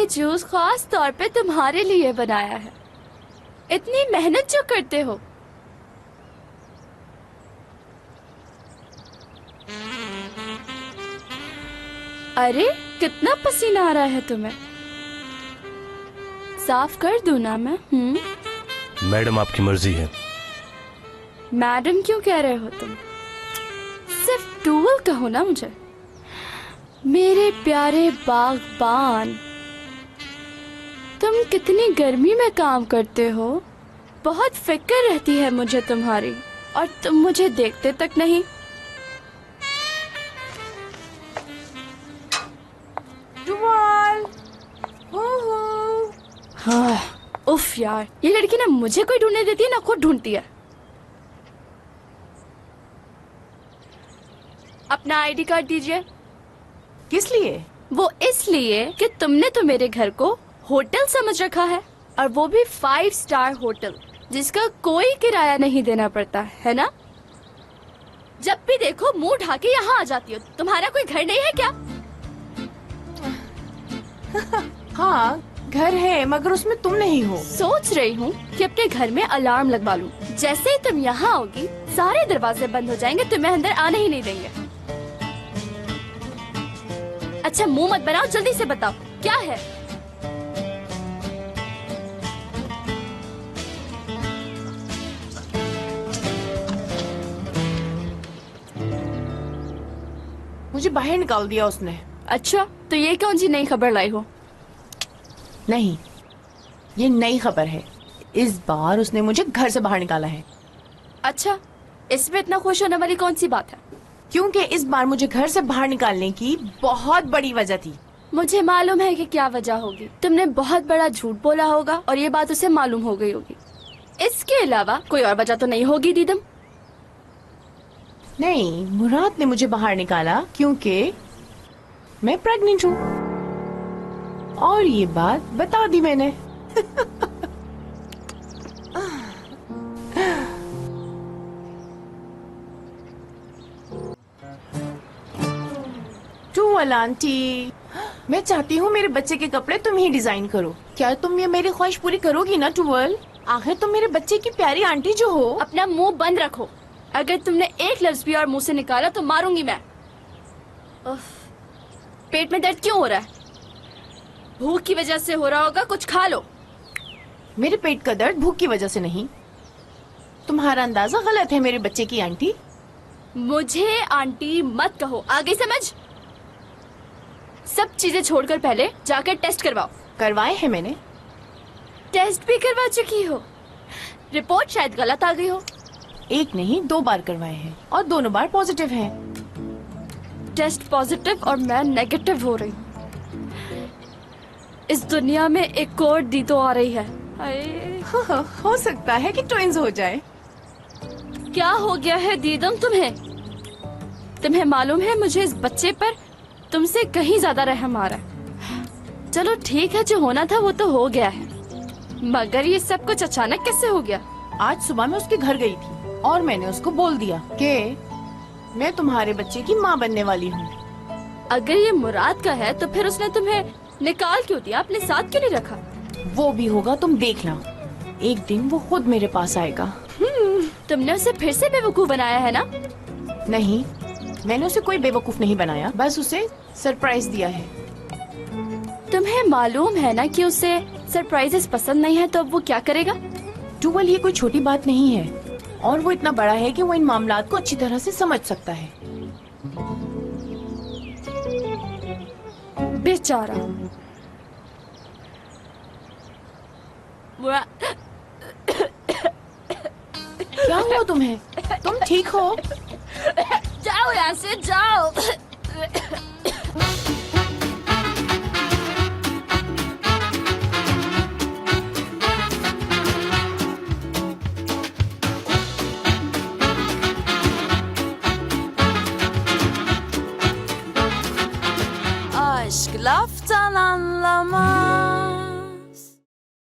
ये जूस खास तौर पे तुम्हारे लिए बनाया है। इतनी मेहनत जो करते हो। अरे कितना पसीना आ रहा है तुम्हें। साफ कर दूं ना मैं? मैडम आपकी मर्जी है। मैडम क्यों कह रहे हो तुम? सिर्फ टूवल कहो ना मुझे। मेरे प्यारे बागबान, तुम कितनी गर्मी में काम करते हो। बहुत फिक्र रहती है मुझे तुम्हारी, और तुम मुझे देखते तक नहीं। टूवल। हाँ, उफ यार, ये लड़की ना मुझे कोई ढूंढने देती है ना खुद ढूंढती है। अपना आईडी कार्ड दीजिए। किस लिए? वो इसलिए कि तुमने तो मेरे घर को होटल समझ रखा है, और वो भी 5 स्टार होटल, जिसका कोई किराया नहीं देना पड़ता है ना। जब भी देखो मुंह ढा के यहाँ आ जाती हो। तुम्हारा कोई घर नहीं है क्या? हाँ, घर है, मगर उसमें तुम नहीं हो। सोच रही हूँ कि अपने घर में अलार्म लगवा लूं। जैसे ही तुम यहाँ आओगी सारे दरवाजे बंद हो जाएंगे, तुम्हें अंदर आने ही नहीं देंगे। अच्छा मुंह मत बनाओ, जल्दी से बताओ क्या है। मुझे बाहर निकाल दिया उसने। अच्छा, तो ये कौन सी नई खबर लाई हो? नहीं, ये नई खबर है। इस बार उसने मुझे घर से बाहर निकाला है। अच्छा, इसमें इतना खुश होने वाली कौन सी बात है? क्योंकि इस बार मुझे घर से बाहर निकालने की बहुत बड़ी वजह थी। मुझे मालूम है कि क्या वजह होगी। तुमने बहुत बड़ा झूठ बोला होगा और ये बात उसे मालूम हो गई होगी। इसके अलावा कोई और वजह तो नहीं होगी दीदम? नहीं, मुराद ने मुझे बाहर निकाला क्योंकि मैं प्रेग्नेंट हूँ, और ये बात बता दी मैंने। टूवल आंटी, मैं चाहती हूँ मेरे बच्चे के कपड़े तुम ही डिजाइन करो। क्या तुम ये मेरी ख्वाहिश पूरी करोगी ना टूवल? आखिर तुम मेरे बच्चे की प्यारी आंटी जो हो। अपना मुंह बंद रखो। अगर तुमने एक लफ्ज भी और मुंह से निकाला तो मारूंगी मैं। उफ, पेट में दर्द क्यों हो रहा है? भूख की वजह से हो रहा होगा, कुछ खा लो। मेरे पेट का दर्द भूख की वजह से नहीं। तुम्हारा अंदाजा गलत है मेरे बच्चे की आंटी। मुझे आंटी मत कहो, आगे समझ। सब चीजें छोड़कर पहले जाकर टेस्ट करवाओ। करवाए हैं मैंने। टेस्ट भी करवा चुकी हो? रिपोर्ट शायद गलत आ गई हो। एक नहीं 2 बार करवाए हैं, और दोनों बार पॉजिटिव हैं। टेस्ट पॉजिटिव और मैं नेगेटिव हो रही हूँ। इस दुनिया में एक और दी तो आ रही है। हो सकता है कि ट्विंस हो जाए। क्या हो गया है दीदम तुम्हें? तुम्हें मालूम है मुझे इस बच्चे पर तुमसे कहीं ज्यादा रहम आ रहा है। चलो ठीक है, जो होना था वो तो हो गया है, मगर ये सब कुछ अचानक कैसे हो गया? आज सुबह मैं उसके घर गई थी और मैंने उसको बोल दिया कि मैं तुम्हारे बच्चे की माँ बनने वाली हूँ। अगर ये मुराद का है तो फिर उसने तुम्हें निकाल क्यों दिया? अपने साथ क्यों नहीं रखा? वो भी होगा, तुम देखना। एक दिन वो खुद मेरे पास आएगा। तुमने उसे फिर से बेवकूफ बनाया है ना? नहीं, मैंने उसे कोई बेवकूफ नहीं बनाया, बस उसे सरप्राइज दिया है। तुम्हें मालूम है ना कि उसे सरप्राइजेस पसंद नहीं है, तो अब वो क्या करेगा? टूवल, ये कोई छोटी बात नहीं है, और वो इतना बड़ा है कि वो इन मामलात को अच्छी तरह से समझ सकता है। बेचारा। क्या हुआ तुम्हें? तुम ठीक हो? जाओ यहाँ से, जाओ। Aşk laftan anlamaz.